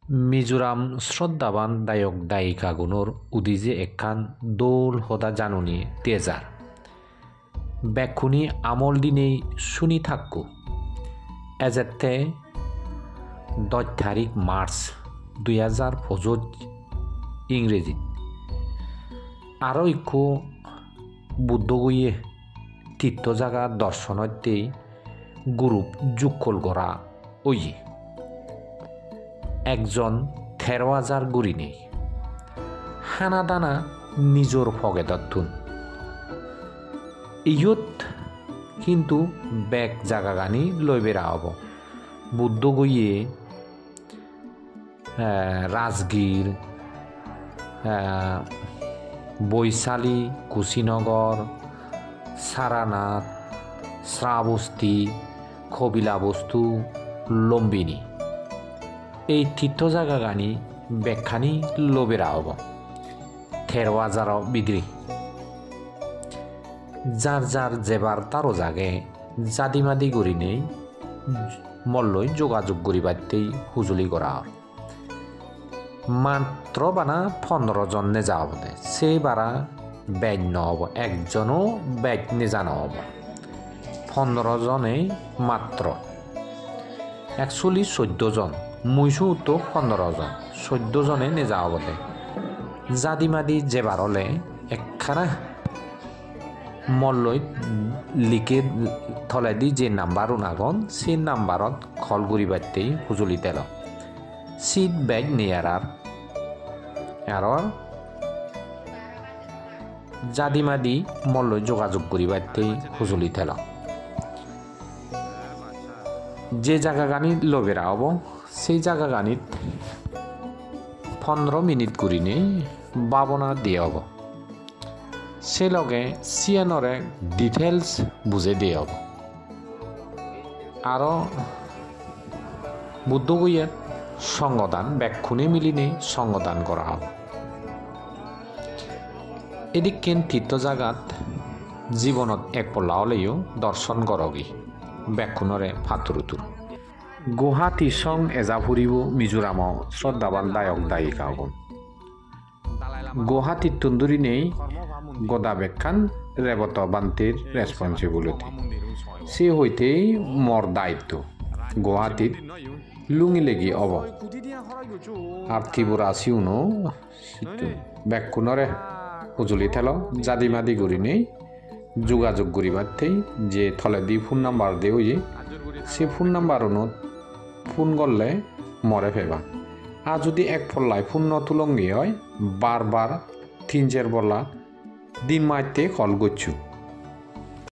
মিজোরাম শ্রদ্ধাবান দায়ক দায়িকাগুনোর উদিজে একখান দোল হদা জানুনি তেজার বেক্ষুনি আমল দিনেই শুনি থাকু এজেতে 10 তারিখ মার্চ 2025 ইংরেজি আরও ইকু বুদ্ধগইয়ে তীর্থ জায়গা দর্শনতেই গ্রুপ যুগল গড়া ওই একজন 13,000 গুড়ি নেই হানা দানা নিজর ফগেদতুন ইয়ত কিন্তু ব্যাগ জাগা গানি লই বেড়া হব বুদ্ধ গইয়ে রাজগীর বৈশালী কুশিনগর সারানাথ শ্রাবস্তি কবিলাবস্তু লম্বিনী এই তীর্থ জায়গা গানি ব্যাখ্যানি লোবেরা হব 13,000 বিদ্রি যার যার যেবার তারও জাগে জাদিমাদি গড়ি নেই মল্লই যোগাযোগ করি বাড়তেই হুজুলি করা হয় মাত্র বানা 15 জন নে যাওয়া বলে সেই বারা ব্যাগ নহব একজনও ব্যাগ নে জানা হব 15 জনে মাত্র অ্যাকচুয়ালি 14 জন মুইসু তো 15 জন 14 জনে নে যাওয়া বলে জাদিমাদি যেবার হলে একখানা মল্লই লিখে থলে দি যে নাম্বার উনাগন সেই নাম্বারত খল গুড়ি বাড়তেই হুজুলি তেল সিট ব্যাগ নিয়ার আর জাদিমাদি মল্লই যোগাযোগ করি বাড়তেই হুজুলি তেল যে জায়গা গানি লোবেরা হব সেই জায়গা গানিত 15 মিনিট করি নেই বাবনা দিয়ে হব সে লগে সিয়ানরে ডিটেলস বুঝে দিয়ে হব আরও বুদ্ধগইয়ের সঙ্গদান ব্যাক্ষুণে মিলিনে সঙ্গদান করা হবে এদিক কেন তীর্থ জাগাত জীবনত এক পল্লা হলেও দর্শন করগি ব্যাক্ষুণরে ফাতুরুতুর গুৱাহাটী সং এজা ফুৰিব মিজোৰাম শ্ৰদ্ধাবান দায়ক দায়িকা হন গুৱাহাটীত তুন্দুৰি নেই গদা বেখান ৰেবত বান্তিৰ ৰেসপন্সিবিলিটি সে হইতেই মৰ দায়িত্ব গুৱাহাটীত লুঙি লেগি অব আর ত্রিপুরা আসিউনো ব্যাকুণরে উজুলি থেল জাদিমাদি গড়ি নেই যোগাযোগ করিবারতেই যে থলে দি ফোন নাম্বার দে ওই সে ফোন নাম্বার অনুত ফোন করলে মরে ফেবা আর যদি এক ফল্লায় ফোন নতুলঙ্গি হয় বারবার 3-4 বলা দিন মাইতে কল করছু